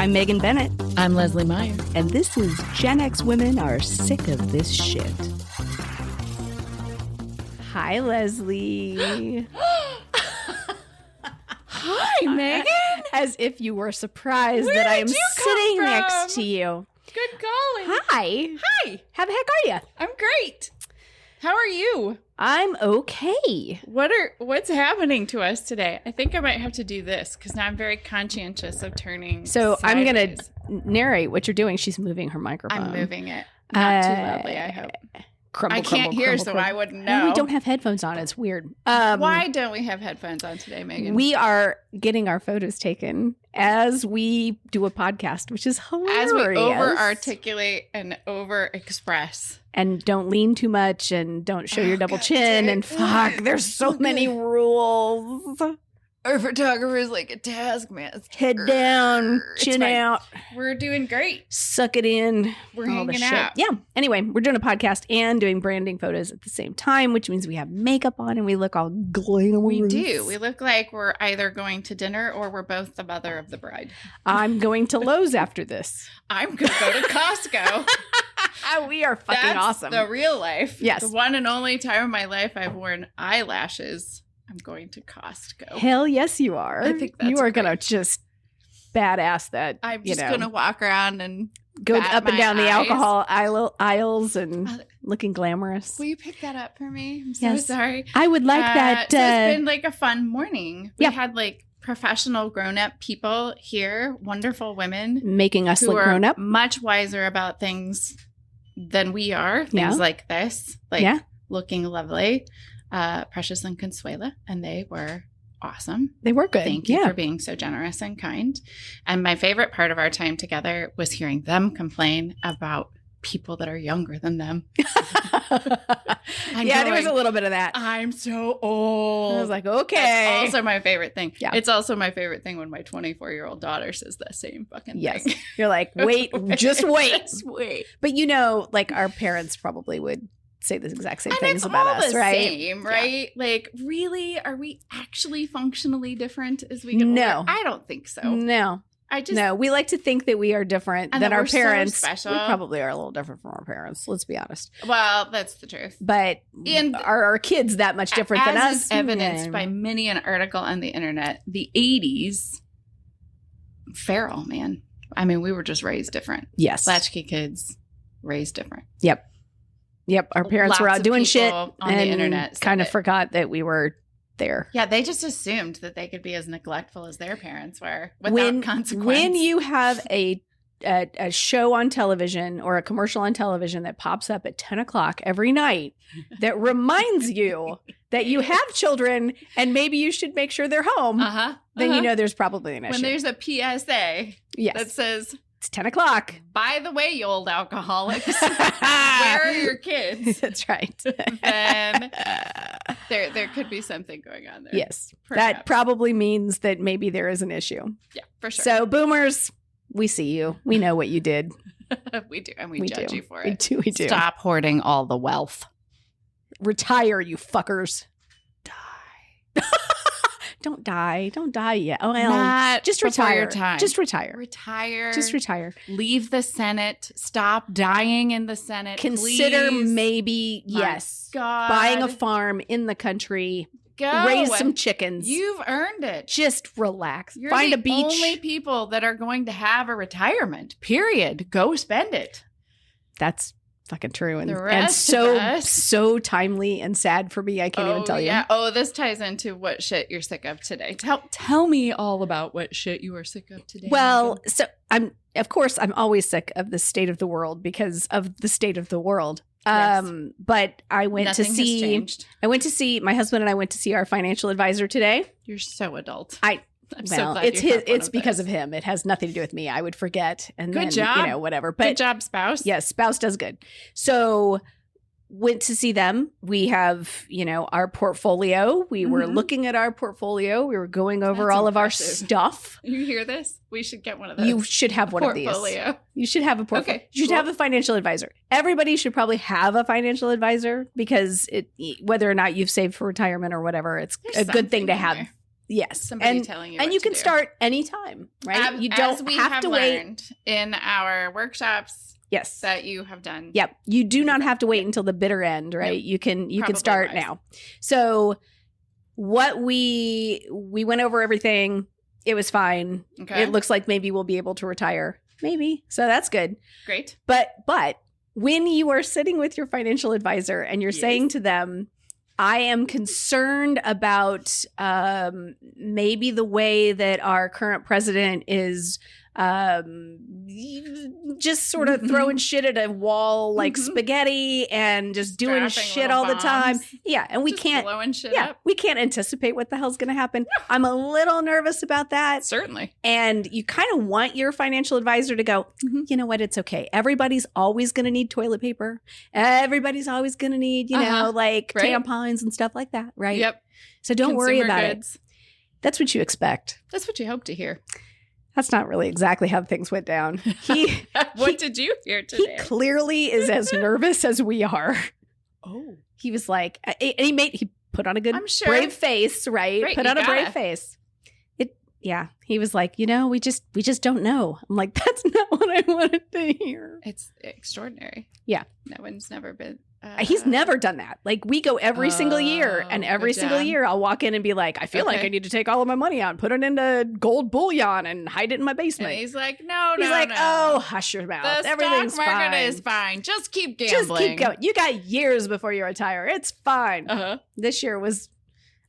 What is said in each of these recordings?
I'm Megan Bennett. I'm Lesley Mylar. And this is Gen X Women Are Sick of This Shit. Hi, Lesley. Hi, Megan. As if you were surprised that I am sitting next to you. Good golly. Hi. Hi. How the heck are you? I'm great. How are you? I'm okay. What's happening to us today? I think I might have to do this because now I'm very conscientious of turning. So I'm going sideways. to narrate what you're doing. She's moving her microphone. I'm moving it. Not too loudly, I hope. Crumble, I can't hear, so I wouldn't know. We don't have headphones on. It's weird. Why don't we have headphones on today, Megan? We are getting our photos taken as we do a podcast, which is hilarious. As we over-articulate and over-express. And don't lean too much and don't show your double chin. And fuck, there's so many rules. Our photographer is like a taskmaster. Head down, chin out. We're doing great. Suck it in. We're all the hanging shit. out. Yeah. Anyway, we're doing a podcast and doing branding photos at the same time, which means we have makeup on and we look all glamorous. We do. We look like we're either going to dinner or we're both the mother of the bride. I'm going to Lowe's after this. I'm going to go to Costco. We are fucking That's awesome. The real life. Yes. The one and only time in my life I've worn eyelashes. I'm going to Costco. Hell yes, you are. I think that's you are great. going to just badass that. I'm just going to walk around and go bat up and my down the eyes. alcohol aisles and looking glamorous. Will you pick that up for me? I'm so Yes. sorry. I would like that. So it's been like a fun morning. We Yeah. had like professional grown-up people here, wonderful women making us who look are grown up. much wiser about things than we are. Things Yeah. like this, like Yeah. looking lovely, Precious and Consuela, and they were awesome. They were good. Thank you yeah. for being so generous and kind. And my favorite part of our time together was hearing them complain about people that are younger than them. Yeah, there was a little bit of that. I'm so old. I was like, okay. That's also my favorite thing. Yeah. It's also my favorite thing when my 24-year-old daughter says the same fucking Yes. thing. You're like, wait, just wait. Just wait. But like our parents probably would say the exact same And things it's about all us, the right? same, right? Like, really? Are we actually functionally different as we get No. older? I don't think so. No. I No, we like to think that we are different And than that our we're so parents. special. We probably are a little different from our parents. Let's be honest. Well, that's the truth. But And are our kids that much different than As us? is evidenced Yeah. by many an article on the internet, the 80s, feral, man. I mean, we were just raised different. Yes. Latchkey kids raised different. Yep. Our parents were Lots out of doing people shit on the and internet said kind of it. forgot that we were there. Yeah, they just assumed that they could be as neglectful as their parents were without consequence. When you have a show on television or a commercial on television that pops up at 10 o'clock every night that reminds you that you have children and maybe you should make sure they're home, then you know there's probably an issue. When there's a PSA yes. that says, it's 10 o'clock. by the way, you old alcoholics, where are your kids? That's right. Then there could be something going on there. Yes. Perhaps. That probably means that maybe there is an issue. Yeah, for sure. So boomers, we see you. We know what you did. we do, and we judge do. you for We it. do. We do. Stop hoarding all the wealth. Retire, you fuckers. Die. Don't die. Don't die yet. Oh, well, Not just before retire. your time. Just retire. Retire. Just retire. Leave the Senate. Stop dying in the Senate. Consider please. maybe, My yes, God. buying a farm in the country. Go. Raise some chickens. You've earned it. Just relax. You're Find the a beach. only people that are going to have a retirement. Period. Go spend it. That's fucking true. And, The and rest of us- so timely and sad for me. I can't even tell you. Oh, this ties into what shit you're sick of today. Tell me all about what shit you are sick of today. Well, so I'm always sick of the state of the world because of the state of the world. Yes. But I went Nothing to has see changed. my husband and I went to see our financial advisor today. You're so adult. I'm Well, so glad it's you have one it's because of him. It has nothing to do with me. I would forget and Good then, job. whatever. But Good job, spouse. yes, spouse does good. So went to see them. We have, our portfolio. We were Mhm. looking at our portfolio. We were going over That's all of our impressive. stuff. You hear this? We should get one of those. You should have one of these. Portfolio. You should have a portfolio. Okay, You should cool. have a financial advisor. Everybody should probably have a financial advisor because whether or not you've saved for retirement or whatever, it's There's a good thing to something have there. Yes. Somebody and, telling you and what you to can do. start anytime, right? You don't as we have to wait. learned in our workshops Yes. that you have done. Yep. You do not have to wait until the bitter end, right? Nope. You can Probably start wise. now. So what we went over everything. It was fine. Okay. It looks like maybe we'll be able to retire. Maybe. So that's good. Great. But when you are sitting with your financial advisor and you're Yes. saying to them, I am concerned about maybe the way that our current president is just sort of throwing shit at a wall like spaghetti and just doing Strapping shit little all the time. bombs. Yeah. And we Just can't. blowing shit Yeah, up. we can't anticipate what the hell's going to happen. I'm a little nervous about that. Certainly. And you kind of want your financial advisor to go, you know what? It's okay. Everybody's always going to need toilet paper. Everybody's always going to need, like Right. tampons and stuff like that. Right. Yep. So don't worry Consumer about goods. it. That's what you expect. That's what you hope to hear. That's not really exactly how things went down. What did you hear He today? clearly is as nervous as we are. Oh. He was like, he put on a good I'm sure. brave face, right? Right, Put you on a brave gotta. face. He was like, we just don't know. I'm like, that's not what I wanted to hear. It's extraordinary. Yeah. No one's never been. He's never done that. Like we go every single year, and every good single job. year I'll walk in and be like, I feel like Okay. I need to take all of my money out and put it into gold bullion and hide it in my And basement. he's like, no, He's no, like, no. oh, hush your mouth. The Everything's stock market fine. is fine. Just keep Just gambling. keep going. You got years before you retire. It's fine. Uh-huh. This year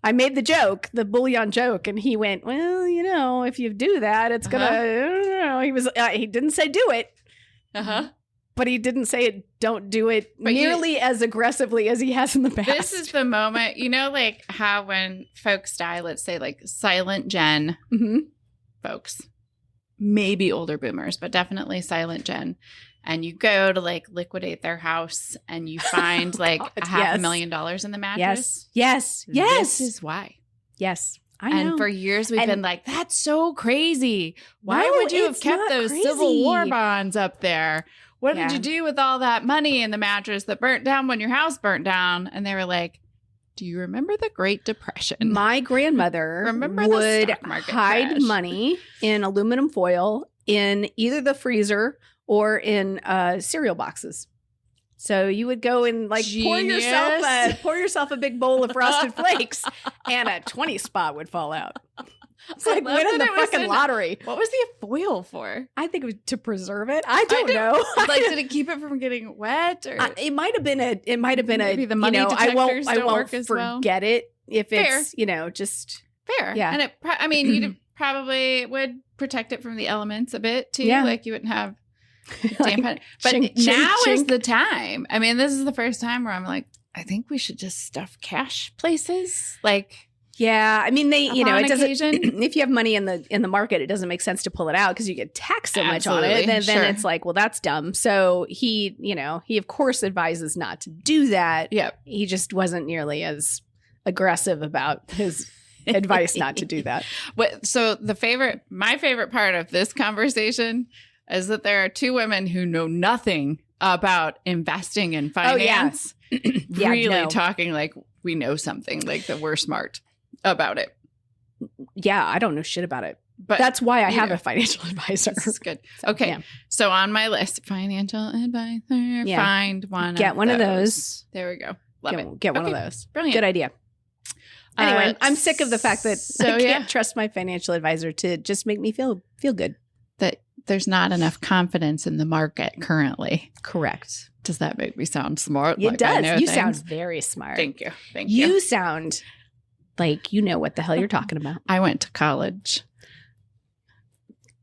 I made the joke, the bullion joke, and he went, well, if you do that, it's gonna, I don't know. He didn't say do it, Uh-huh. but he didn't say don't do it But nearly as aggressively as he has in the past. This is the moment, like how when folks die, let's say like silent Gen Mhm. folks, maybe older boomers, but definitely silent Gen. And you go to like liquidate their house and you find like God, $500,000 yes. in the mattress. Yes. This is why. Yes. I know. And for years we've And- been like, that's so crazy. Why No, would you have it's kept not those crazy. Civil War bonds up there? What Yeah. did you do with all that money in the mattress that burnt down when your house burnt down? And they were like, do you remember the Great Depression? My grandmother Remember the would stock market hide crash? money in aluminum foil in either the freezer or in cereal boxes. So you would go and like pour Genius. yourself a big bowl of Frosted Flakes, and a 20 spot would fall out. It's like I love winning that the it was fucking in- lottery. What was the foil for? I think it was to preserve it. I don't know. Like, did it keep it from getting wet? Or It might have been a. Maybe the money I detectors won't don't forget work as well. it if Fair. it's just fair? Yeah. And it, you probably would protect it from the elements a bit too. Yeah. Like you wouldn't have like, damp. But chink, now chink, is chink. the time. I mean, this is the first time where I'm like, I think we should just stuff cash places. Like, Yeah, I mean it upon doesn't. occasion. If you have money in the market, it doesn't make sense to pull it out because you get taxed so much on it. Absolutely, And then sure. it's like, well, that's dumb. So he of course advises not to do that. Yep. He just wasn't nearly as aggressive about his advice not to do that. So my favorite part of this conversation is that there are two women who know nothing about investing in finance. Yeah, really no. talking like we know something, like that we're smart about it. Yeah, I don't know shit about it. But That's why I you have know. a financial advisor. this is good. Okay. yeah. So on my list, financial advisor, Yeah. find one. Get one of those. There we go. Love it. Get one Okay, of those. Brilliant. Good idea. Anyway, I'm sick of the fact that I can't trust my financial advisor to just make me feel good. That there's not enough confidence in the market currently. Correct. Does that make me sound smart? It Like I does. know You things? sound very smart. Thank you. Thank you. You sound like you know what the hell you're talking about. I went to college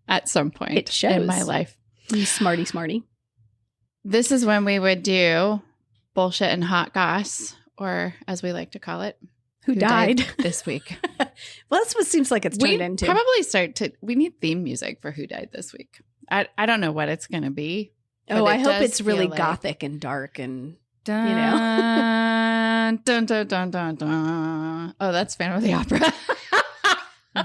at some point It shows. in my life. You smarty. This is when we would do bullshit and hot goss, or as we like to call it, Who died? this week. Well, that's what seems like it's We turned into. probably we need theme music for Who Died This Week. I don't know what it's going to be. Oh, but I it hope does it's really feel like- gothic and dark and Dun, dun, dun, dun, dun, dun. Oh, that's Phantom of the Opera.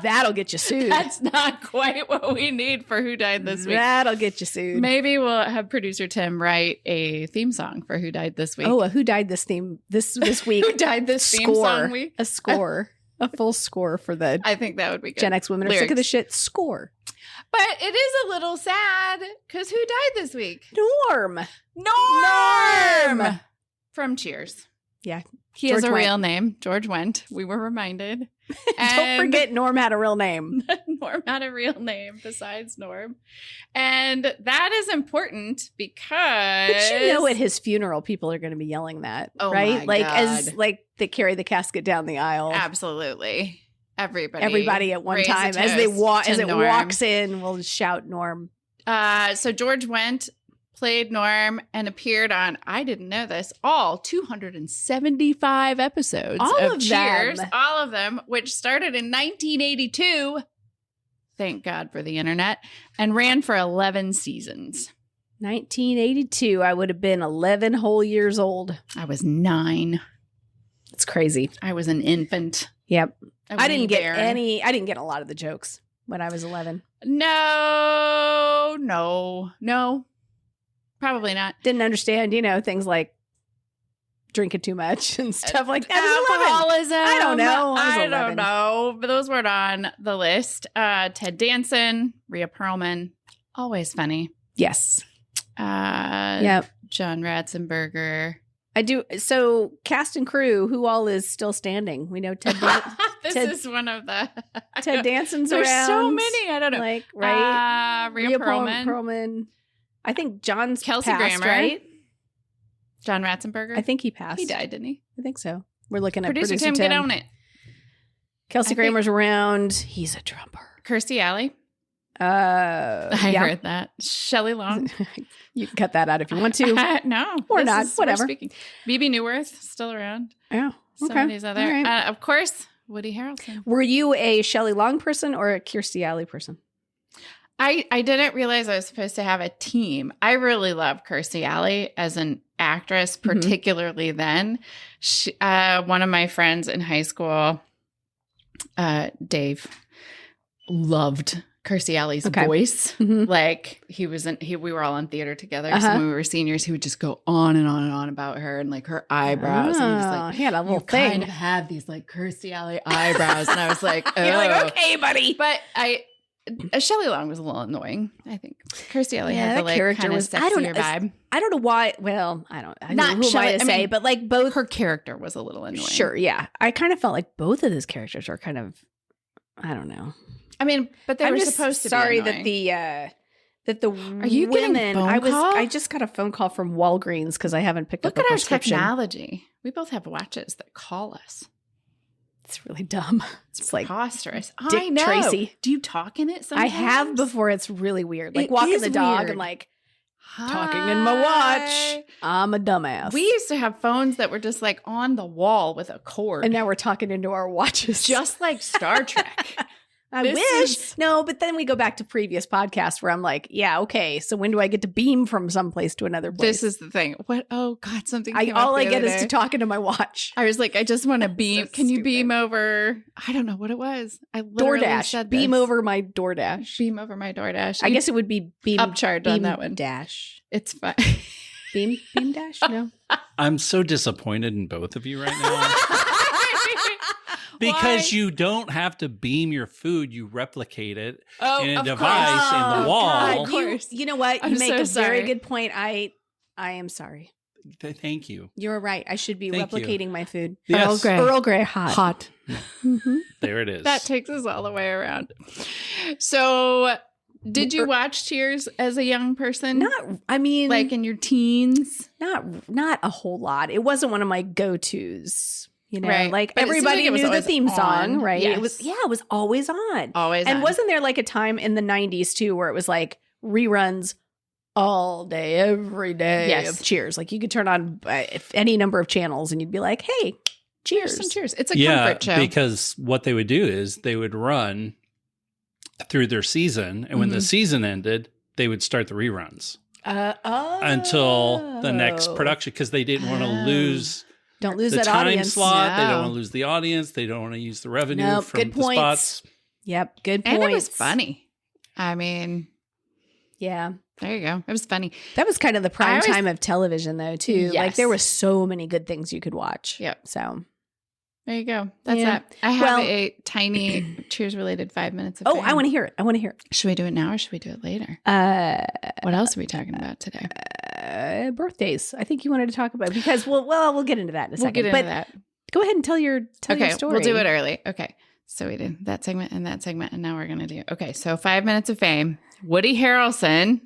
that'll get you sued. That's not quite what we need for Who Died This Week. That'll get you sued. Maybe we'll have producer Tim write a theme song for Who Died This Week. Oh, a Who Died This theme this week? Who Died This theme Score. song week? A score. A full score for the I think that would be good. Gen X women are sick of the shit score. But it is a little sad because who died this week? Norm. From Cheers. Yeah. He has a real name, George Wendt. We were reminded. Don't forget Norm had a real name. Norm had a real name besides Norm. And that is important because... But you know at his funeral, people are going to be yelling that, right? My like God. as like they carry the casket down the aisle. Absolutely. Everybody at one time as they walks in will shout Norm. So George Wendt played Norm and appeared on, I didn't know this, all 275 episodes of Cheers. All of them, which started in 1982. Thank God for the internet. And ran for 11 seasons. 1982, I would have been 11 whole years old. I was 9. It's crazy. I was an infant. Yep. I didn't get a lot of the jokes when I was 11. No. Probably not. Didn't understand, things like drinking too much and stuff like that. Alcoholism. I don't know. I don't know. But those weren't on the list. Ted Danson, Rhea Perlman, always funny. Yes. Yep. John Ratzenberger. I do. So cast and crew, who all is still standing? We know Ted. This is one of the Ted Danson's There's around. so many. I don't know. Like right. Rhea Perlman. I think John's Kelsey passed, Grammer. right? John Ratzenberger. I think he passed. He died, didn't he? I think so. We're looking at Producer Tim. Get on it. Kelsey Grammer's around. He's a drummer. Kirstie Alley. I heard that. Shelley Long. You can cut that out if you want to. No. Or not. Whatever. BB Newirth, still around. Yeah. Some of these other. Right. Of course, Woody Harrelson. Were you a Shelley Long person or a Kirstie Alley person? I didn't realize I was supposed to have a team. I really love Kirstie Alley as an actress, particularly then. She, one of my friends in high school, Dave, loved Kirstie Alley's voice. Like we were all in theater together. So when we were seniors, he would just go on and on and on about her and like her eyebrows. And he was like, he had a little thing. Kind of have these like Kirstie Alley eyebrows. And I was like, oh. You're like, okay, buddy. But Shelley Long was a little annoying, I think. Kirstie Alley had the like character kind of was sexier vibe. I don't know why. Well, I don't. Not who am I to say, but like both her character was a little annoying. Sure, yeah. I kind of felt like both of those characters are kind of. I don't know. I mean, but they were supposed to. Sorry be that the Are you women. getting a phone call? I just got a phone call from Walgreens because I haven't picked up a prescription. Look at our technology. We both have watches that call us. It's really dumb. It's like preposterous. Dick I know. Tracy. Do you talk in it sometimes? I have before. It's really weird. Like walking the dog and like talking in my watch. I'm a dumbass. We used to have phones that were just like on the wall with a cord. And now we're talking into our watches. Just like Star Trek. I wish. No, but then we go back to previous podcasts where I'm like, yeah, okay. So when do I get to beam from someplace to another place? This is the thing. What? Oh God, something. All I get is to talk into my watch. I was like, I just want to beam. So Can you stupid. beam over? I don't know what it was. I literally DoorDash. said Beam this. over my DoorDash. Beam over my DoorDash. I guess it would be beam upcharged on that one. Dash. It's fine. Beam dash? No. I'm so disappointed in both of you right now. Because you don't have to beam your food, you replicate it in a device in the wall. God. Of course. You know what? You I'm make so a very sorry. good point. I am sorry. Thank you. You're right. I should be Thank you. replicating my food. Yes. Earl Grey hot. Hot. There it is. That takes us all the way around. So, did you watch Cheers as a young person? Like in your teens? Not a whole lot. It wasn't one of my go-tos. You know, Right. like But it seemed everybody like it was knew the always theme song, on. right? Yes. It was always on. Always And on. wasn't there like a time in the 90s too where it was like reruns all day, every day of Cheers? Like you could turn on any number of channels and you'd be like, hey, Cheers. Some Cheers. It's a comfort show. Because what they would do is they would run through their season. And when the season ended, they would start the reruns until the next production because they didn't want to lose... Don't lose the that time audience. slot. No. They don't want to lose the audience. They don't want to use the revenue Nope, from good the points. spots. Yep, good And points. it was funny. I mean, yeah. there you go. It was funny. That was kind of the prime always- time of television though, too. Like Yes. there were so many good things you could watch. Yep. So There you go. That's that. I have a tiny Cheers-related 5 minutes of fame. I want to hear it. Should we do it now or should we do it later? What else are we talking about today? Birthdays. I think you wanted to talk about because we'll get into that in a second. We'll get into that. Go ahead and tell your story. We'll do it early. Okay. So we did that segment, and now we're going to do, okay, so 5 minutes of fame. Woody Harrelson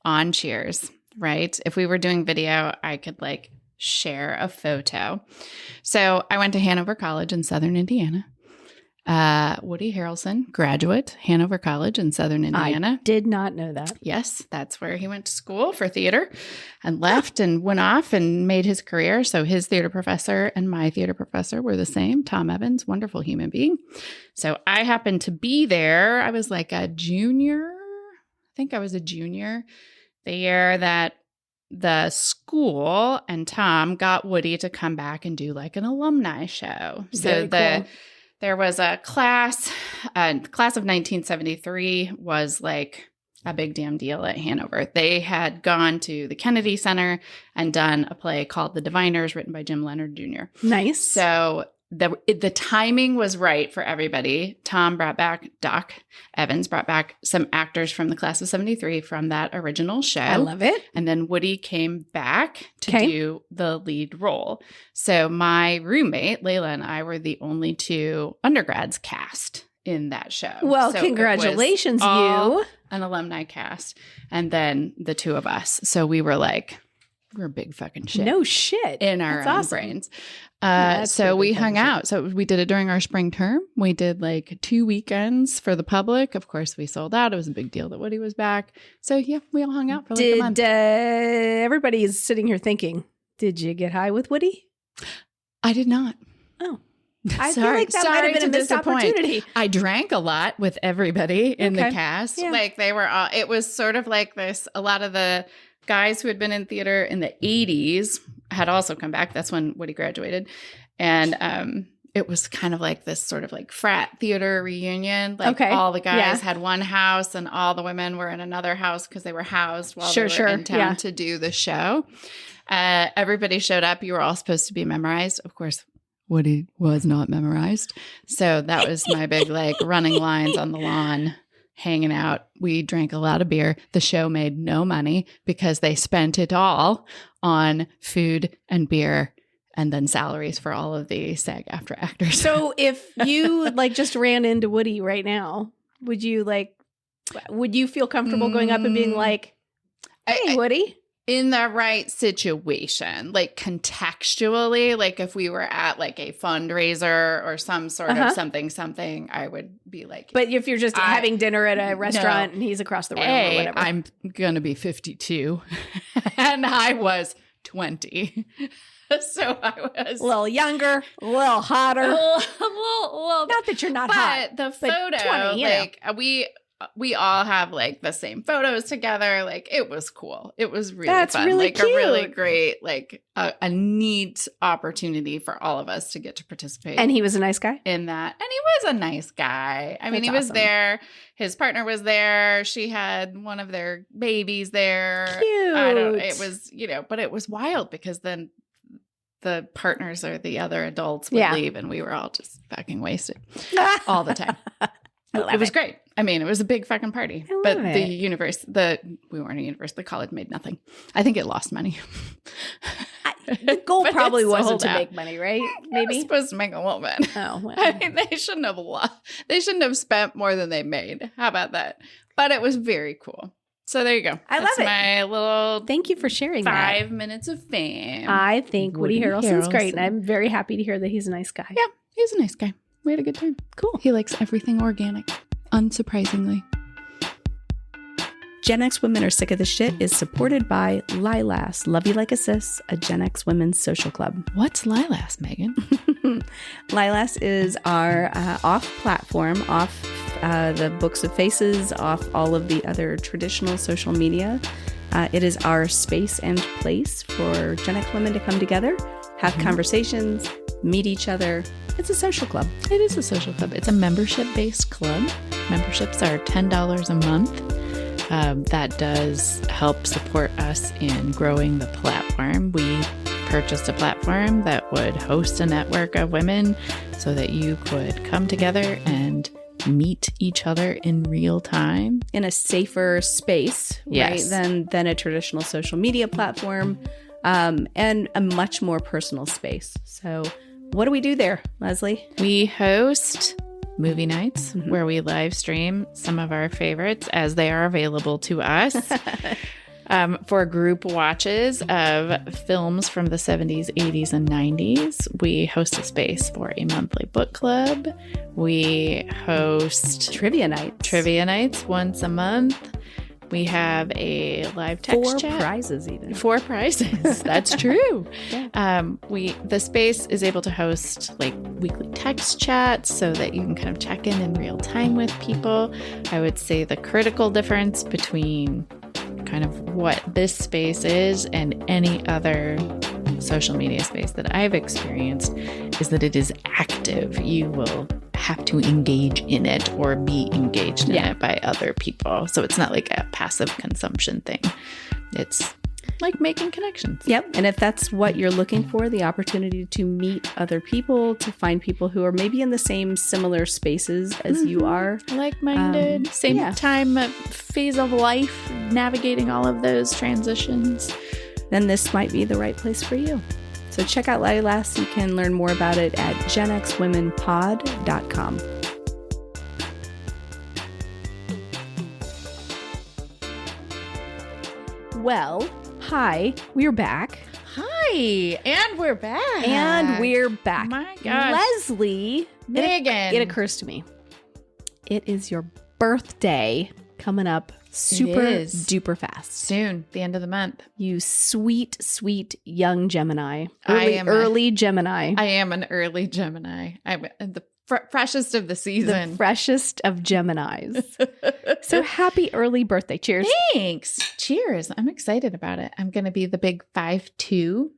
on Cheers, right? If we were doing video, I could share a photo. So I went to Hanover College in Southern Indiana. Woody Harrelson, graduate, Hanover College in Southern Indiana. I did not know that. Yes, that's where he went to school for theater and left and went off and made his career. So his theater professor and my theater professor were the same. Tom Evans, wonderful human being. So I happened to be there. I was like a junior. I think I was a junior the year that the school and Tom got Woody to come back and do an alumni show. Very cool. There was a class of 1973 was a big damn deal at Hanover. They had gone to the Kennedy Center and done a play called The Diviners, written by Jim Leonard Jr. Nice. So the timing was right for everybody. Doc Evans brought back some actors from the class of 73 from that original show. I love it. And then Woody came back to do the lead role. So my roommate, Layla, and I were the only two undergrads cast in that show. Well, so congratulations, you. An alumni cast. And then the two of us. So we were we're big fucking shit. No shit. In our own brains. So we hung out. So we did it during our spring term. We did 2 weekends for the public. Of course, we sold out. It was a big deal that Woody was back. So yeah, we all hung out for a month. Everybody is sitting here thinking, did you get high with Woody? I did not. Oh. I feel like that might have been a missed opportunity. I drank a lot with everybody in the cast. Yeah. They were all, it was sort of like this, a lot of the guys who had been in theater in the 80s had also come back. That's when Woody graduated. And it was kind of this sort of frat theater reunion. All the guys had one house and all the women were in another house because they were housed while they were in town to do the show. Everybody showed up. You were all supposed to be memorized. Of course, Woody was not memorized. So that was my big running lines on the lawn. Hanging out. We drank a lot of beer. The show made no money because they spent it all on food and beer and then salaries for all of the SAG-AFTRA actors. So if you just ran into Woody right now, would you feel comfortable going up and being hey, Woody? In the right situation, contextually, if we were at a fundraiser or some sort of something, I would be But if you're just having dinner at a restaurant and he's across the room or whatever. I'm going to be 52 and I was 20. So I was a little younger, a little hotter. A little, not that you're not hot. But the photo, 20, we all have the same photos together. It was cool. It was really fun. Really cute. A really great, a neat opportunity for all of us to get to participate. And he was a nice guy in that. And he was a nice guy. I mean, he was there. His partner was there. She had one of their babies there. Cute. It was, but it was wild because then the partners or the other adults would leave and we were all just fucking wasted all the time. It was great. I mean, it was a big fucking party. But we weren't a university. The college made nothing. I think it lost money. The goal probably wasn't to make money, right? Maybe it was supposed to make a little bit. Oh, well. I mean, they shouldn't have lost. They shouldn't have spent more than they made. How about that? But it was very cool. So there you go. I love it. My little. Thank you for sharing 5 minutes of fame. I think Woody Harrelson's great, and I'm very happy to hear that he's a nice guy. Yeah, he's a nice guy. We had a good time. Cool. He likes everything organic, unsurprisingly. Gen X Women Are Sick of the Shit is supported by Lilas, Love You Like a Sis, a Gen X women's social club. What's Lilas, Megan? Lilas is our off-platform, off the Books of Faces, off all of the other traditional social media. It is our space and place for Gen X women to come together, have conversations, meet each other. It's a social club. It is a social club. It's a membership-based club. Memberships are $10 a month. That does help support us in growing the platform. We purchased a platform that would host a network of women so that you could come together and meet each other in real time. In a safer space, Yes. right, than a traditional social media platform, and a much more personal space. So what do we do there, Lesley? We host movie nights where we live stream some of our favorites as they are available to us. For group watches of films from the 70s, 80s, and 90s, we host a space for a monthly book club. We host Trivia nights once a month. We have a live text chat. 4 prizes even. 4 prizes. That's true. Yeah. The space is able to host like weekly text chats so that you can kind of check in real time with people. I would say the critical difference between kind of what this space is and any other social media space that I've experienced is that it is active. You will have to engage in it or be engaged in it by other people. So it's not like a passive consumption thing. It's like making connections. Yep. And if that's what you're looking for, the opportunity to meet other people, to find people who are maybe in the same similar spaces as you are. Like-minded, same time phase of life, navigating all of those transitions. Then this might be the right place for you. So check out Lilas. You can learn more about it at genxwomenpod.com. Well, hi, we're back. Hi, and we're back. My gosh. Lesley, Megan. it occurs to me. It is your birthday coming up super duper fast. Soon, the end of the month. You sweet, sweet young Gemini. Early Gemini. I am an early Gemini. I'm the freshest of the season. The freshest of Geminis. So happy early birthday. Cheers. Thanks. Cheers. I'm excited about it. I'm going to be the big 5'2".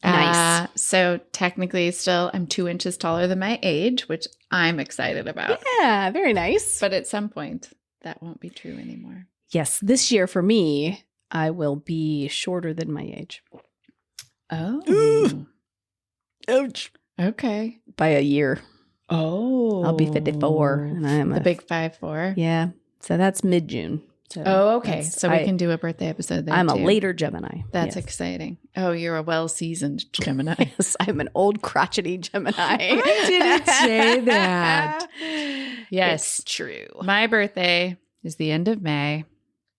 Nice. So technically still I'm 2 inches taller than my age, which I'm excited about. Yeah, very nice. But at some point that won't be true anymore. Yes, this year for me, I will be shorter than my age. Oh. Ouch. Okay. By a year. Oh. I'll be 54. And I'm the big 5'4". Yeah. So that's mid-June. So okay. So we can do a birthday episode there I'm too. a later Gemini. That's yes. exciting. Oh, you're a well-seasoned Gemini. Yes, I'm an old crotchety Gemini. I didn't say that. Yes. It's true. My birthday is the end of May,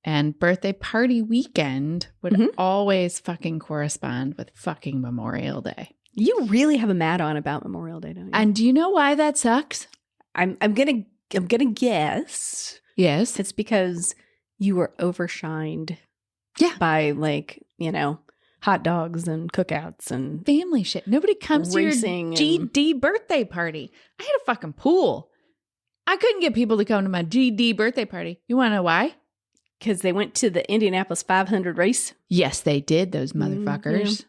and birthday party weekend would always fucking correspond with fucking Memorial Day. You really have a mad on about Memorial Day, don't you? And do you know why that sucks? I'm gonna guess. Yes. It's because you were overshined by hot dogs and cookouts and family shit. Nobody comes racing to your GD birthday party. I had a fucking pool. I couldn't get people to come to my GD birthday party. You want to know why? Because they went to the Indianapolis 500 race. Yes, they did, those motherfuckers.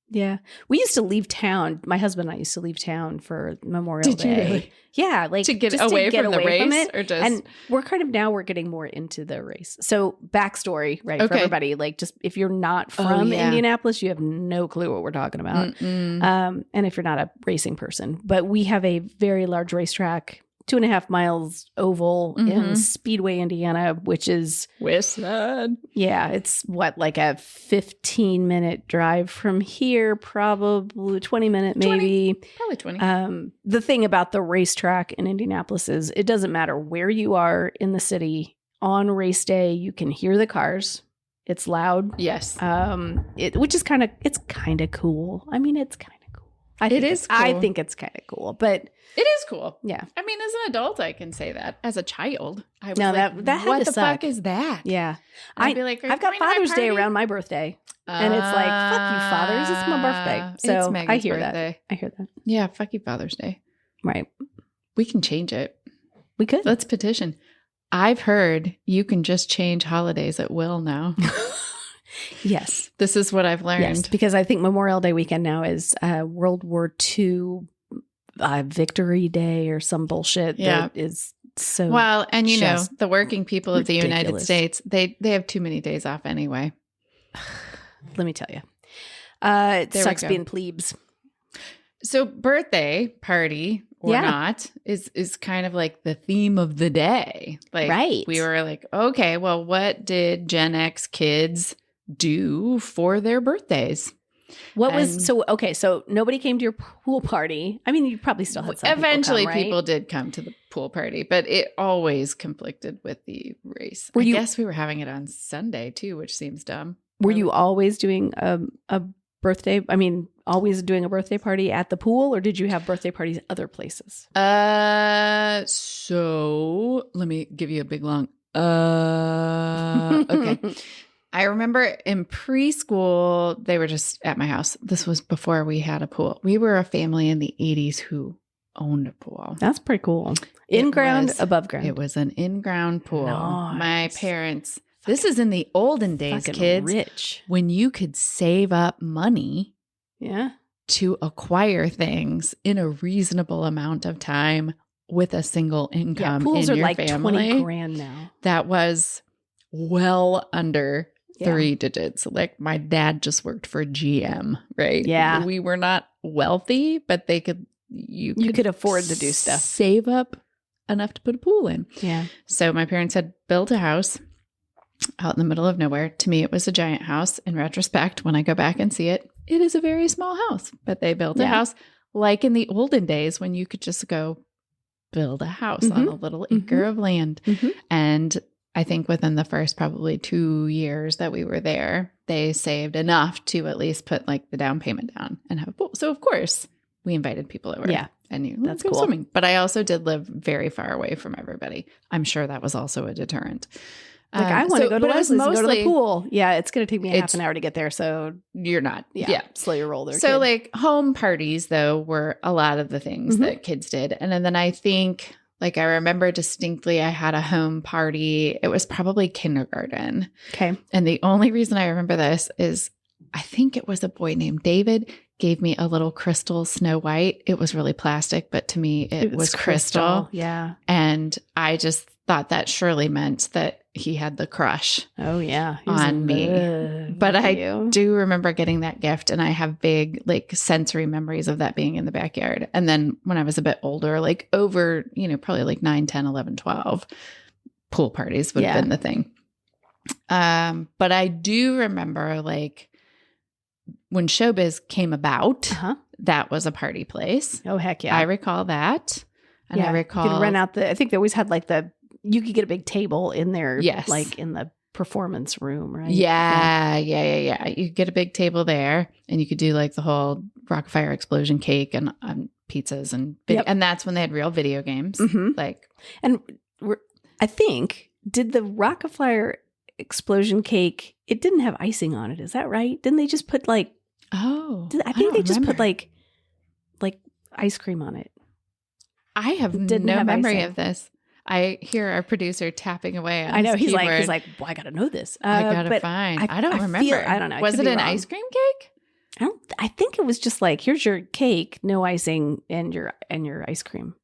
Yeah. We used to leave town. My husband and I used to leave town for Memorial Day. Did you really? Yeah. To get away from the race? It. Or just... And we're getting more into the race. So backstory, right, for everybody. Like just if you're not from Indianapolis, you have no clue what we're talking about. And if you're not a racing person. But we have a very large racetrack, 2.5 miles oval in Speedway, Indiana, which is West Side. Yeah, it's like a 15-minute drive from here, probably 20-minute maybe. Probably 20. The thing about the racetrack in Indianapolis is it doesn't matter where you are in the city. On race day, you can hear the cars. It's loud. Yes. Which is kind of cool. I mean, it's kind of cool. I think it's kind of cool, but it is cool. Yeah. I mean, as an adult, I can say that. As a child, I was that had what to the suck. fuck is that? Yeah. I'd be like, I've got Father's Day around my birthday. And it's like, fuck you, fathers. It's my birthday. So it's Megan's I hear birthday. that. I hear that. Yeah, fuck you, Father's Day. Right. We can change it. We could. Let's petition. I've heard you can just change holidays at will now. Yes. This is what I've learned. Yes, because I think Memorial Day weekend now is World War II Victory Day or some bullshit that is so well, and you know, the working people of the United ridiculous. States, they have too many days off anyway. Let me tell you. It There we sucks go. being plebes. So birthday party or not is kind of like the theme of the day. Like Right. we were like, okay, well, what did Gen X kids do for their birthdays? What was so nobody came to your pool party. I mean, you probably still had some Eventually people come, right? people did come to the pool party, but it always conflicted with the race. Were I you- guess we were having it on Sunday too, which seems dumb. Were you always doing a birthday? I mean, always doing a birthday party at the pool, or did you have birthday parties other places? So let me give you a big long okay. I remember in preschool, they were just at my house. This was before we had a pool. We were a family in the 80s who owned a pool. That's pretty cool. In ground, above ground. It was an in-ground pool. Nice. My parents, this is in the olden days, Fucking kids, rich. when you could save up money Yeah. to acquire things in a reasonable amount of time with a single income pools in are your like family. 20 grand now. That was well under 3 digits. Like my dad just worked for GM, right? Yeah. We were not wealthy, but you could afford to do stuff. Save up enough to put a pool in. Yeah. So my parents had built a house out in the middle of nowhere. To me, it was a giant house. In retrospect, when I go back and see it, it is a very small house. But they built a house like in the olden days when you could just go build a house on a little acre of land. Mhm. And I think within the first probably 2 years that we were there, they saved enough to at least put like the down payment down and have a pool. So of course we invited people over. Yeah. And you That's go cool. swimming. But I also did live very far away from everybody. I'm sure that was also a deterrent. Like, I want to go to but it was Lesley's and go to the mostly- pool. Yeah, it's going to take me half It's- an hour to get there. So, You're not. yeah, slow your roll there. So kid. like home parties though were a lot of the things Mhm. that kids did. And then I think like I remember distinctly I had a home party. It was probably kindergarten. Okay. And the only reason I remember this is I think it was a boy named David gave me a little crystal Snow White. It was really plastic, but to me it was crystal. Yeah. And I just thought that surely meant that he had the crush Oh, yeah. He was on in me. love But with I you. do remember getting that gift, and I have big like sensory memories of that being in the backyard. And then when I was a bit older, like over, probably like 9, 10, 11, 12, pool parties would have been the thing. But I do remember like when Showbiz came about, that was a party place. Oh, heck yeah. I recall that. And I recall You could rent out I think they always had like you could get a big table in there. Yes. Like in the performance room, right? Yeah. You could get a big table there, and you could do like the whole Rockafire explosion cake and pizzas and and that's when they had real video games. Mhm. Like, And I think, did the Rockafire explosion cake, it didn't have icing on it. Is that right? Didn't they just put like, I think they just put like ice cream on it. I have Didn't no have memory icing. of this. I hear our producer tapping away on I know. his He's keyboard. like, well, I got to know this. I gotta but find. I I don't feel- remember. I don't know. I Was could it be an wrong. ice cream cake? I think it was just like, here's your cake, no icing, and your ice cream.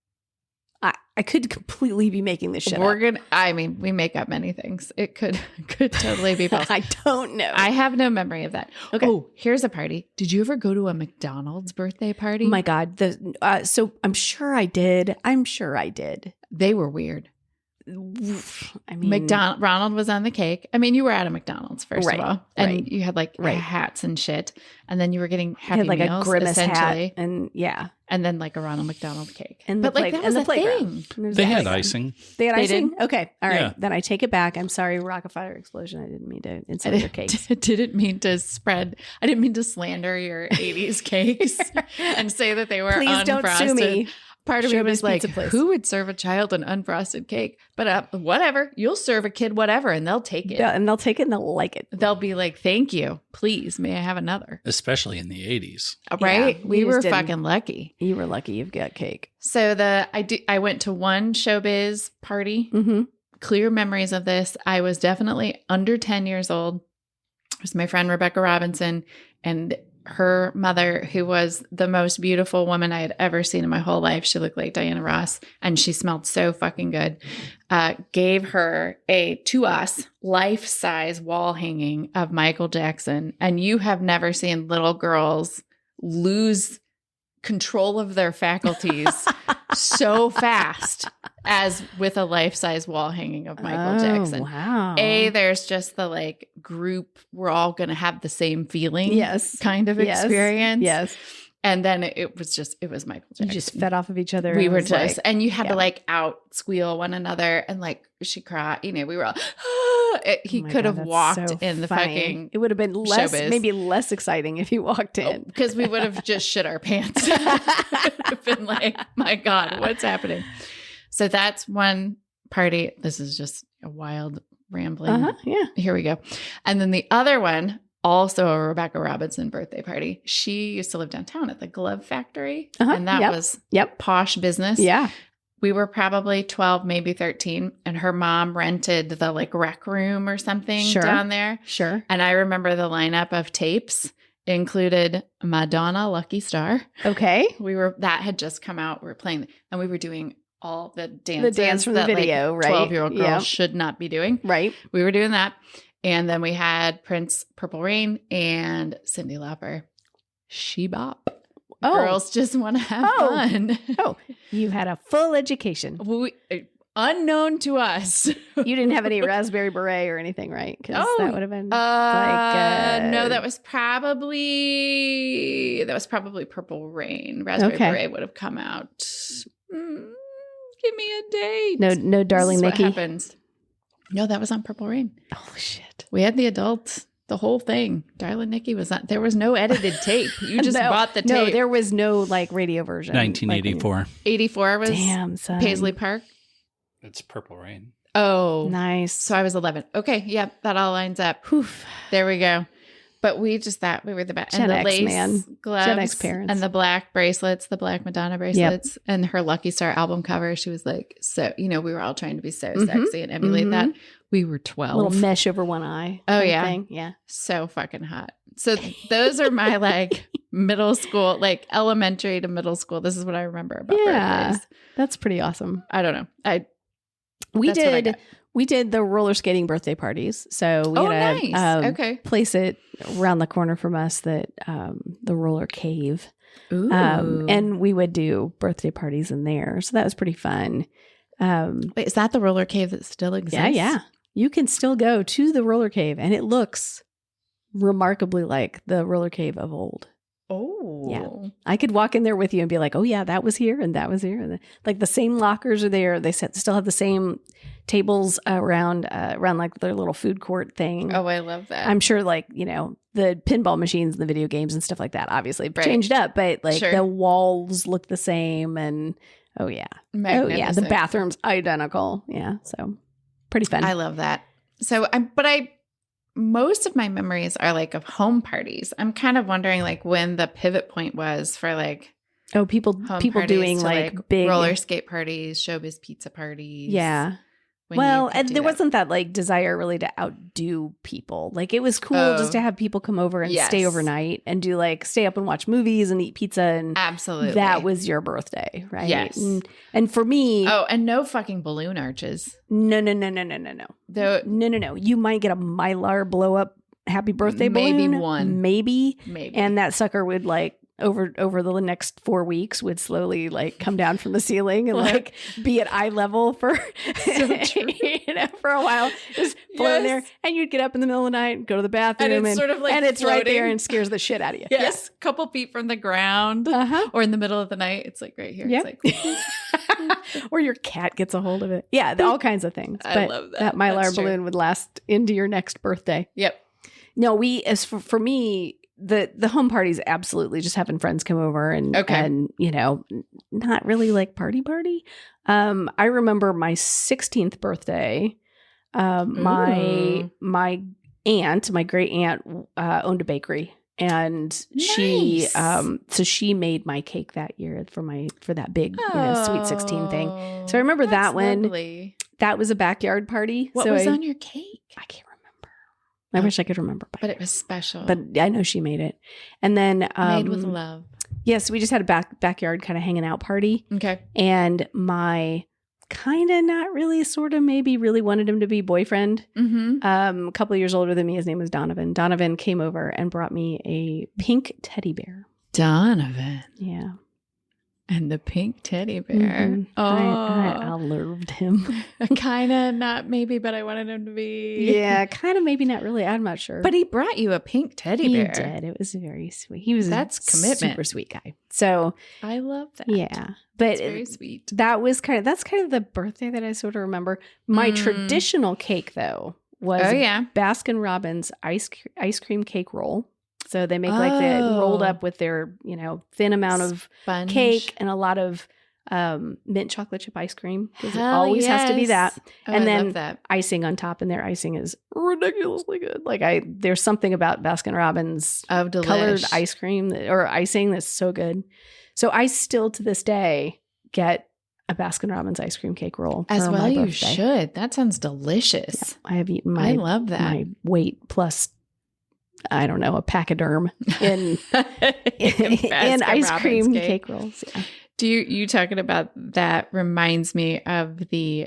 I could completely be making this shit up. We make up many things. It could totally be false. I don't know. I have no memory of that. Okay. Oh, here's a party. Did you ever go to a McDonald's birthday party? Oh my God. So I'm sure I did. They were weird. I mean, Ronald was on the cake. I mean, you were at a McDonald's first Right, of all, and right. you had like Right. hats and shit, and then you were getting I Happy had like Meals a Grimace essentially, hat, and and then like a Ronald McDonald cake. and but like that was the a playground. thing. There's They had icing. icing. They had They icing. did? Okay, all right. Yeah. Then I take it back. I'm sorry, Rockafire explosion. I didn't mean to insult your cakes. I didn't mean to slander your 80s cakes and say that they were Please don't unfrosted. sue me. Part of me Showbiz was like, Pizza Place. who would serve a child an unfrosted cake? But whatever, you'll serve a kid whatever, and they'll take it. And they'll take it and they'll like it. They'll be like, thank you. Please, may I have another? Especially in the 80s. Right? Yeah, we you just were didn't- fucking lucky. You were lucky you've got cake. So I went to one Showbiz party. Mm-hmm. Clear memories of this. I was definitely under 10 years old. It was my friend Rebecca Robinson, and her mother, who was the most beautiful woman I had ever seen in my whole life. She looked like Diana Ross, and she smelled so fucking good. Gave her to us, life-size wall hanging of Michael Jackson. And you have never seen little girls lose control of their faculties so fast as with a life-size wall hanging of Michael Jackson. Wow. There's just the like group, we're all going to have the same feeling kind of experience. Yes. And then it was Michael Jackson. You just fed off of each other. We were just, and you had to like out squeal one another, and like she cried, we were all, he could have walked so in the fucking It would have been maybe less exciting if he walked in. Because we would have just shit our pants. It would have been like, my God, what's happening? So that's one party. This is just a wild rambling. Yeah. Here we go. And then the other one, also a Rebecca Robinson birthday party. She used to live downtown at the Glove Factory. And that was posh business. Yeah. We were probably 12, maybe 13. And her mom rented the like rec room or something down there. Sure. And I remember the lineup of tapes included Madonna, Lucky Star. Okay. That had just come out. We were playing, and we were doing all the dances. The dance from the video, like, right? 12-year-old girls should not be doing. Right. We were doing that. And then we had Prince, Purple Rain, and Cyndi Lauper. She bop. Girls just want to have fun. You had a full education. Unknown to us. You didn't have any Raspberry Beret or anything, right? Because that would have been no, that was probably Purple Rain. Raspberry Beret would have come out. Give me a date. No, Darling Nikki. What happens? No, that was on Purple Rain. Oh shit! We had the adults, the whole thing. Darling Nikki was not. There was no edited tape. You just bought the tape. No, there was no like radio version. 1984. 84 was son. Paisley Park. It's Purple Rain. Oh, nice. So I was 11. Okay, yeah, that all lines up. There we go. But we just thought we were the best. Gen and the X, lace man. gloves Gen X parents. and the black bracelets, the black Madonna bracelets, and her Lucky Star album cover. She was like, so, we were all trying to be so sexy and emulate that. We were 12. Little mesh over one eye. Oh, yeah. Thing. Yeah. So fucking hot. So those are my like middle school, like elementary to middle school. This is what I remember about birthdays. That's pretty awesome. I don't know. We did the roller skating birthday parties. So we had a place around the corner from us that the roller cave. Ooh. And we would do birthday parties in there. So that was pretty fun. Wait, is that the roller cave that still exists? Yeah. You can still go to the roller cave, and it looks remarkably like the roller cave of old. Oh. Yeah. I could walk in there with you and be like, oh, yeah, that was here and that was here. And like the same lockers are there. They still have the same tables around like their little food court thing. Oh, I love that. I'm sure like, the pinball machines and the video games and stuff like that obviously changed up, but like the walls look the same. And the bathroom's identical. Yeah. So pretty fun. I love that. So most of my memories are like of home parties. I'm kind of wondering like when the pivot point was for like people doing like big roller skate parties, Showbiz Pizza parties. Yeah. Well, and there wasn't that like desire really to outdo people. Like it was cool just to have people come over and stay overnight and do like stay up and watch movies and eat pizza, and absolutely that was your birthday, right? Yes. And for me, and no fucking balloon arches. No. You might get a Mylar blow up happy birthday balloon. Maybe one. Maybe. And that sucker would like over the next 4 weeks would slowly like come down from the ceiling and like be at eye level for for a while, just floating there, and you'd get up in the middle of the night and go to the bathroom, and it's sort of like it's right there and scares the shit out of you. Yes, couple feet from the ground, or in the middle of the night, it's like right here. Yep. It's like or your cat gets a hold of it. Yeah, all kinds of things. I love that. That Mylar balloon would last into your next birthday. Yep. No, as for me, the home parties, absolutely just having friends come over and not really like party. I remember my 16th birthday. My great aunt owned a bakery, and she made my cake that year for that big sweet 16 thing. So I remember that one. Lovely. That was a backyard party. What was on your cake? I can't remember. I wish I could remember. But it was special. But I know she made it. And then made with love. Yes, we just had a backyard kind of hanging out party. Okay. And my kind of not really, sort of maybe really wanted him to be boyfriend. A couple of years older than me. His name was Donovan. Donovan came over and brought me a pink teddy bear. Donovan. Yeah. And the pink teddy bear. Oh, I loved him. Kind of, not maybe, but I wanted him to be. Yeah, kind of, maybe not really. I'm not sure. But he brought you a pink teddy bear. He did. It was very sweet. He was That's commitment. Super sweet guy. So I love that. Yeah, but it's very sweet. That's kind of the birthday that I sort of remember. My traditional cake though was Baskin Robbins ice cream cake roll. So they make like the rolled up with their, thin amount of Sponge. cake and a lot of mint chocolate chip ice cream. Because it always has to be that. And then icing on top, and their icing is ridiculously good. Like there's something about Baskin Robbins colored ice cream or icing that's so good. So I still to this day get a Baskin Robbins ice cream cake roll. As well, you should. That sounds delicious. Yeah, I have eaten I love that. My weight plus, I don't know, a pachyderm in ice cream cake rolls. Yeah. Do you talking about that reminds me of the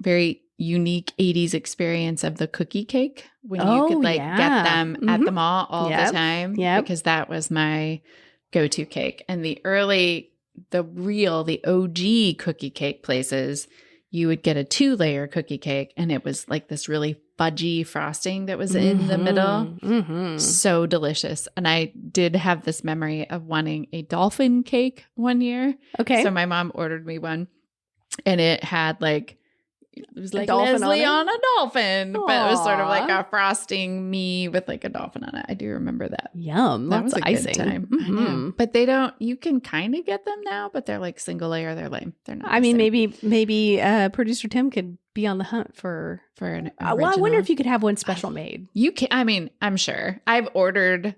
very unique 80s experience of the cookie cake when you could get them at the mall all the time. Yeah. Because that was my go-to cake. And the OG cookie cake places, you would get a 2-layer cookie cake, and it was like this really fudgy frosting that was in the middle. So delicious. And I did have this memory of wanting a dolphin cake one year. Okay. So my mom ordered me one, and it had it was like Lesley on a dolphin, Aww. but it was sort of like a frosting me with like a dolphin on it. I do remember that. Yum. That was a icing. good time. I know. But you can kind of get them now, but they're like single layer. They're lame. They're not. I mean, maybe producer Tim could be on the hunt for an well, I wonder if you could have one special made. You can. I mean, I'm sure. I've ordered.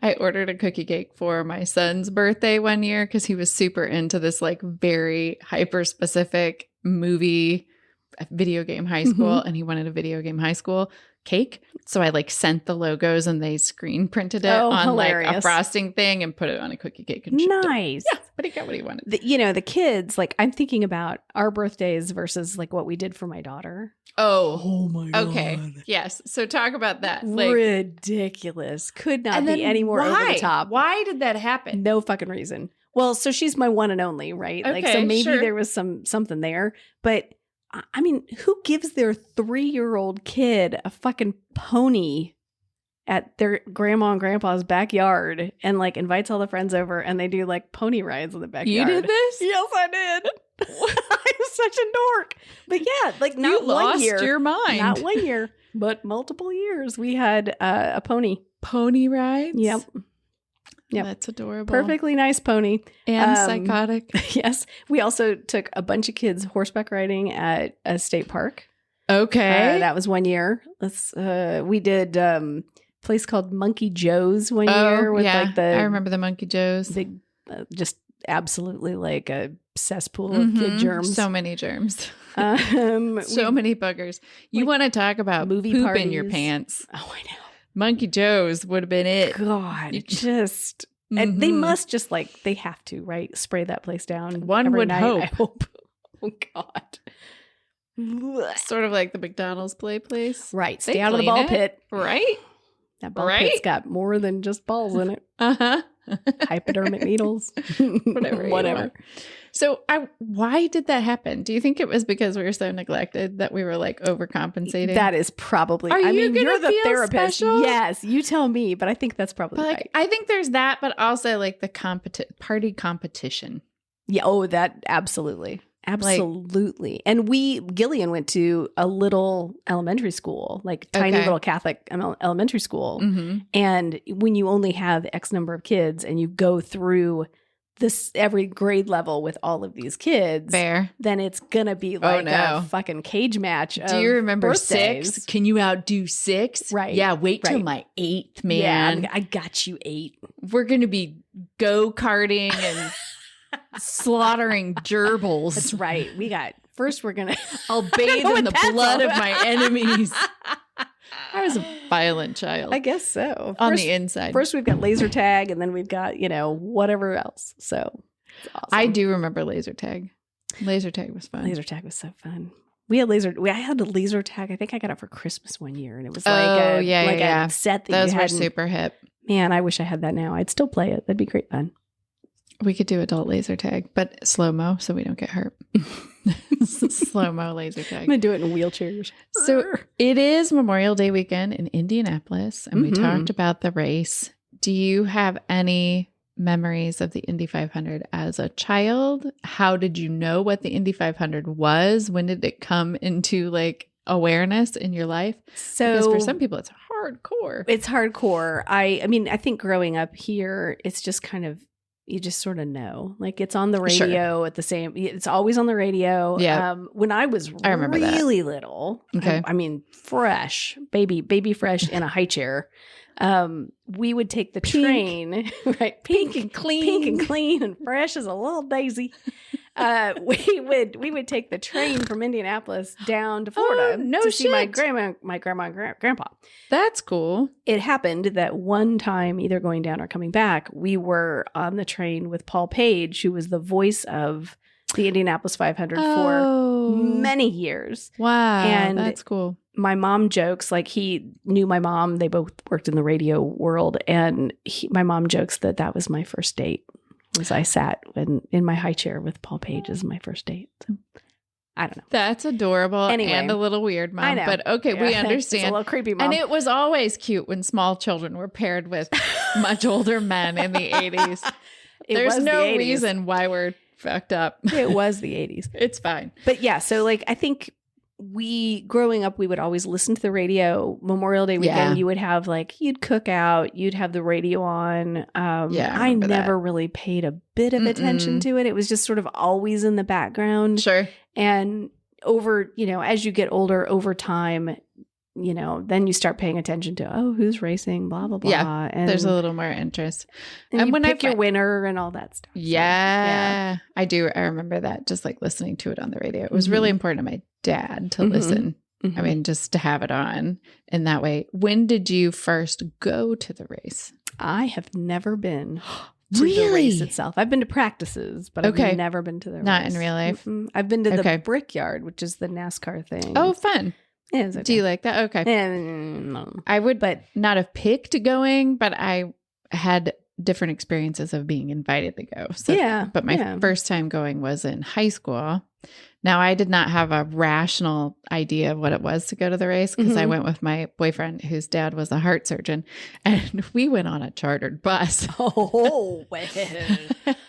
I ordered a cookie cake for my son's birthday one year because he was super into this like very hyper specific video game high school, and he wanted a video game high school cake. So I sent the logos, and they screen printed it on hilarious. A frosting thing and put it on a cookie cake. And nice. Yeah, but he got what he wanted. The kids, I'm thinking about our birthdays versus what we did for my daughter. Oh my God. Okay. Yes. So talk about that. Ridiculous. Could not be any more over the top. Why did that happen? No fucking reason. Well, so she's my one and only, right? Okay, so maybe there was something there. But I mean, who gives their 3-year-old kid a fucking pony at their grandma and grandpa's backyard and invites all the friends over and they do pony rides in the backyard? You did this? Yes, I did. I'm such a dork. But yeah, not you 1 year. Lost your mind. Not 1 year, but multiple years. We had a pony. Pony rides? Yep. Yep. That's adorable. Perfectly nice pony. And psychotic. Yes. We also took a bunch of kids horseback riding at a state park. Okay. That was 1 year. We did a place called Monkey Joe's one year with I remember the Monkey Joe's. Big, just absolutely a cesspool of kid germs. So many germs. So many buggers. You want to talk about movie poop parties in your pants. Oh, I know. Monkey Joe's would have been it. God, and they must just they have to, right? Spray that place down. One every would night, hope. I hope. Oh God. Sort of like the McDonald's play place. Right. Stay out of the ball pit. Right. That ball pit's got more than just balls in it. Uh-huh. Hypodermic needles. Whatever. So why did that happen? Do you think it was because we were so neglected that we were overcompensating? That is probably. You're the therapist. Special? Yes, you tell me, but I think that's probably right. I think there's that, but also the party competition. Yeah. Oh, that absolutely. Absolutely. And Gillian went to a little elementary school, tiny little Catholic elementary school. Mm-hmm. And when you only have X number of kids and you go through this every grade level with all of these kids, then it's going to be a fucking cage match. Do you remember birthdays. 6? Can you outdo 6? Right. Yeah. Wait till my 8th, man. Yeah, I got you 8. We're going to be go-karting and slaughtering gerbils. That's right. We're gonna I'll bathe in the blood of my enemies. I I was a violent child. I guess so. On the inside. First we've got laser tag, and then we've got, whatever else. So it's awesome. I do remember laser tag. Laser tag was fun. Laser tag was so fun. I had a laser tag. I think I got it for Christmas one year, and it was like a set that those you were hadn't. super hip. Man, I wish I had that now. I'd still play it. That'd be great fun. We could do adult laser tag, but slow-mo so we don't get hurt. Slow-mo laser tag. I'm going to do it in wheelchairs. So it is Memorial Day weekend in Indianapolis, and we talked about the race. Do you have any memories of the Indy 500 as a child? How did you know what the Indy 500 was? When did it come into awareness in your life? So because for some people it's hardcore. It's hardcore. I mean, I think growing up here, it's just kind of, you just sort of know, it's on the radio at the same, it's always on the radio. Yeah. When I was really little, okay. I mean, fresh, baby fresh in a high chair. We would take the train, right? Pink and clean and fresh as a little daisy. We would take the train from Indianapolis down to Florida to see my grandma and grandpa. That's cool. It happened that one time, either going down or coming back, we were on the train with Paul Page, who was the voice of the Indianapolis 500 for many years. Wow, and that's cool. My mom jokes, he knew my mom. They both worked in the radio world. And my mom jokes that was my first date. Was I sat in my high chair with Paul Page as my first date. So, I don't know. That's adorable and a little weird, Mom. I know. But okay, we understand. It's a little creepy, Mom. And it was always cute when small children were paired with much older men in the 80s. There's no reason why we're fucked up. It was the 80s. It's fine. But yeah, so I think growing up, we would always listen to the radio. Memorial Day weekend, you would have you'd cook out, you'd have the radio on. I never really paid a bit of attention to it. It was just sort of always in the background. Sure. And over, as you get older, over time, then you start paying attention to, who's racing, blah, blah, blah. Yeah, and there's a little more interest. And when pick your winner and all that stuff. Yeah, I do. I remember that, just listening to it on the radio. It was really important to my dad to listen. I mean, just to have it on in that way. When did you first go to the race? I have never been to the race itself. I've been to practices, but I've never been to the race. Not in real life? I've been to the Brickyard, which is the NASCAR thing. Oh, fun. Yeah, okay. Do you like that? Okay. No. I would not have picked going, but I had different experiences of being invited to go. So, but my first time going was in high school. Now, I did not have a rational idea of what it was to go to the race because I went with my boyfriend, whose dad was a heart surgeon, and we went on a chartered bus. Oh, well.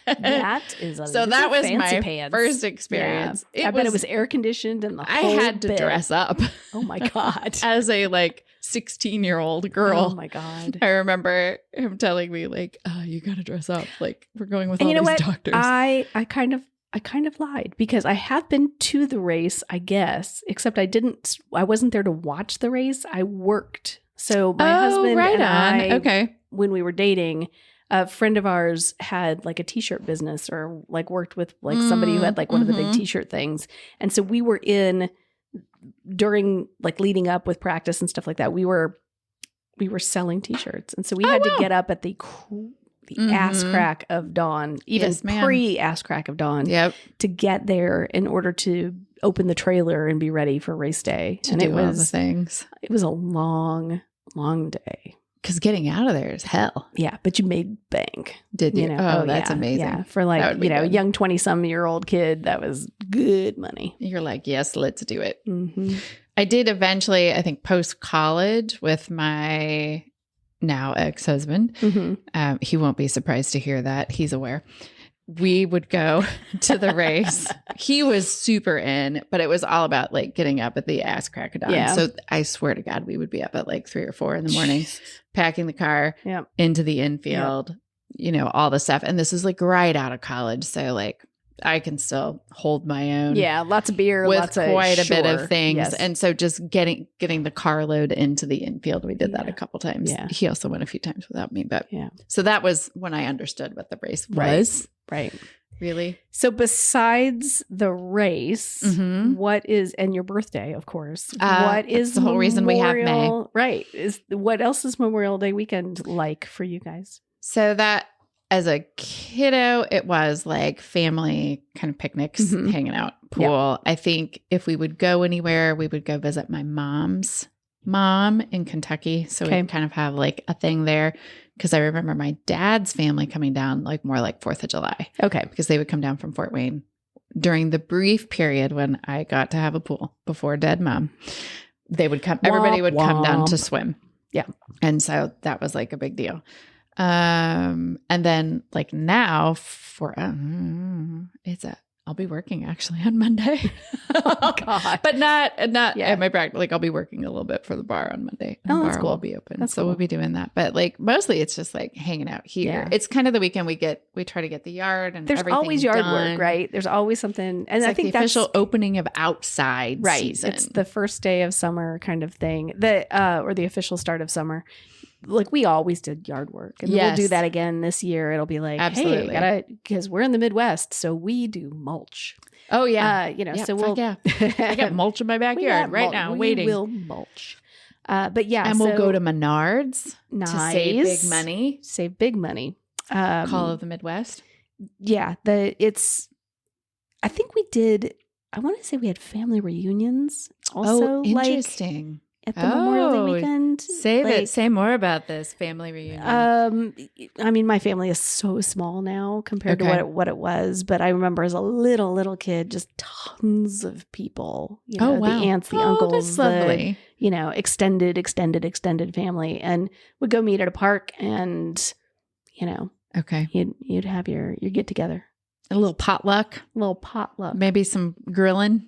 That is a so that was my pants. first experience. Yeah. I bet it was air conditioned and the whole I had to dress up. Oh my God. As a 16-year-old girl. Oh my God. I remember him telling me you got to dress up. We're going with all these doctors. I kind of lied because I have been to the race, I guess, except I wasn't there to watch the race. I worked. So my husband and I, when we were dating, a friend of ours had a t-shirt business or worked with somebody who had one of the big t-shirt things. And so we were during leading up with practice and stuff like that, we were selling t-shirts. And so we had to get up at the ass crack of dawn, even pre-ass crack of dawn, to get there in order to open the trailer and be ready for race day. And it was It was a long, long day. Because getting out of there is hell. Yeah, but you made bank. Did you? That's amazing. Yeah, for young 20-some-year-old kid, that was good money. You're yes, let's do it. I did eventually, I think, post-college with my now ex-husband. He won't be surprised to hear that. He's aware. We would go to the race. He was super in, but it was all about getting up at the ass crack of dawn. Yeah. So I swear to God, we would be up at 3 or 4 in the morning, packing the car into the infield, all the stuff. And this is right out of college. So I can still hold my own. Yeah, lots of beer, with lots quite of a bit of things. Yes. And so just getting the carload into the infield, we did that a couple times. Yeah. He also went a few times without me, but so that was when I understood what the race was. Right. Really? So besides the race, what is, and your birthday, of course, what is the whole reason we have May? Right. What else is Memorial Day weekend like for you guys? So that as a kiddo, it was like family kind of picnics, hanging out, pool. Yep. I think if we would go anywhere, we would go visit my mom's mom in Kentucky. So we kind of have like a thing there. Because I remember my dad's family coming down like more like 4th of July. Okay. Because they would come down from Fort Wayne during the brief period when I got to have a pool before dead mom. They would come, everybody would come down to swim. Yeah. And so that was like a big deal. And then like now for, I'll be working actually on Monday. Oh God. But not at my practice. Like I'll be working a little bit for the bar on Monday. Oh, the that's bar cool. will be open. That's so cool. we'll be doing that. But like mostly it's just like hanging out here. Yeah. It's kind of the weekend we try to get the yard and there's everything always yard done. work, right? There's always something. And It's I like think the that's official opening of outside season. It's the first day of summer kind of thing. Or the official start of summer. Like we always did yard work, and we'll do that again this year. It'll be like, Absolutely. hey, because we're in the Midwest, so we do mulch. Oh yeah, So we'll. I got mulch in my backyard right now, waiting. We will mulch. But yeah, and we'll go to Menards to save big money. Save big money. Call of the Midwest. Yeah, I think we did. I want to say we had family reunions. Also, interesting. At the Memorial Day weekend. Say more about this family reunion. I mean, my family is so small now compared to what it was. But I remember as a little kid, just tons of people. You know, the aunts, the uncles, that's lovely. Extended family, and would go meet at a park, and you'd have your get together, a little potluck, maybe some grilling.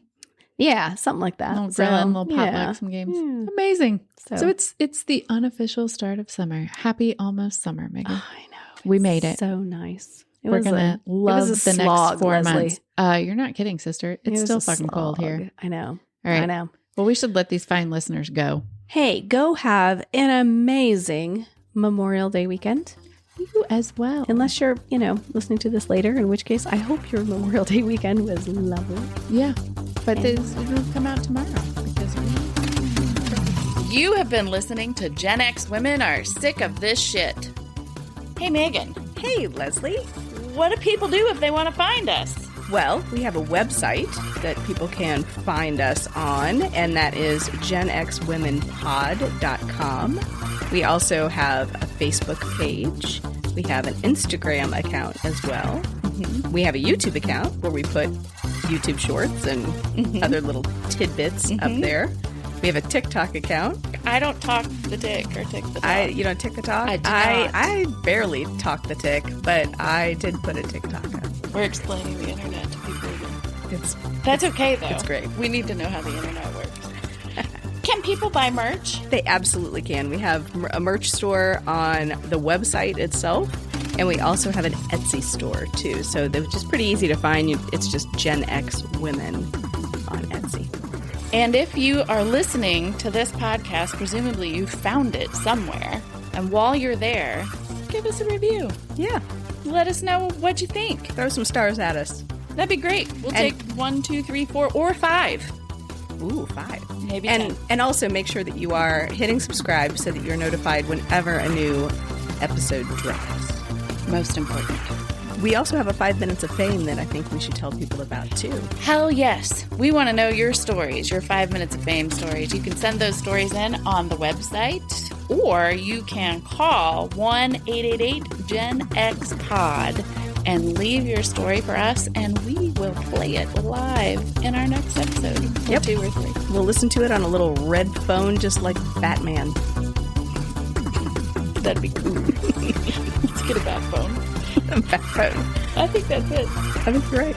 Yeah, something like that. A little grilling, little potluck, some games. Yeah. Amazing. So it's the unofficial start of summer. Happy almost summer, Megan. Oh, I know. We made it. So nice. We're going to love the slog, next 4 Lesley. months. You're not kidding, sister. It's still fucking cold here. I know. All right. I know. Well, we should let these fine listeners go. Hey, go have an amazing Memorial Day weekend. You as well. Unless you're, listening to this later, in which case I hope your Memorial Day weekend was lovely. Yeah. But this will come out tomorrow. Because you have been listening to Gen X Women Are Sick of This Shit. Hey, Megan. Hey, Lesley. What do people do if they want to find us? Well, we have a website that people can find us on, and that is genxwomenpod.com. We also have a Facebook page. We have an Instagram account as well. Mm-hmm. We have a YouTube account where we put YouTube shorts and other little tidbits up there. We have a TikTok account. I don't talk the tick or tick the talk. You don't tick the talk? I do not. I barely talk the tick, but I did put a TikTok up. We're explaining the internet to people again. That's okay, though. It's great. We need to know how the internet works. Can people buy merch? They absolutely can. We have a merch store on the website itself, and we also have an Etsy store, too. So they're just pretty easy to find. It's just Gen X Women on Etsy. And if you are listening to this podcast, presumably you found it somewhere. And while you're there, give us a review. Yeah. Let us know what you think. Throw some stars at us. That'd be great. We'll take 1, 2, 3, 4, or 5. Ooh, 5. Maybe 10. And also make sure that you are hitting subscribe so that you're notified whenever a new episode drops. Most important. We also have a 5 minutes of fame that I think we should tell people about, too. Hell yes. We want to know your stories, your 5 minutes of fame stories. You can send those stories in on the website, or you can call 1-888-GenX-POD and leave your story for us, and we will play it live in our next episode. Or 2 or 3. We'll listen to it on a little red phone, just like Batman. That'd be cool. Let's get a bat phone. A bat phone. I think that's it. I think you're right.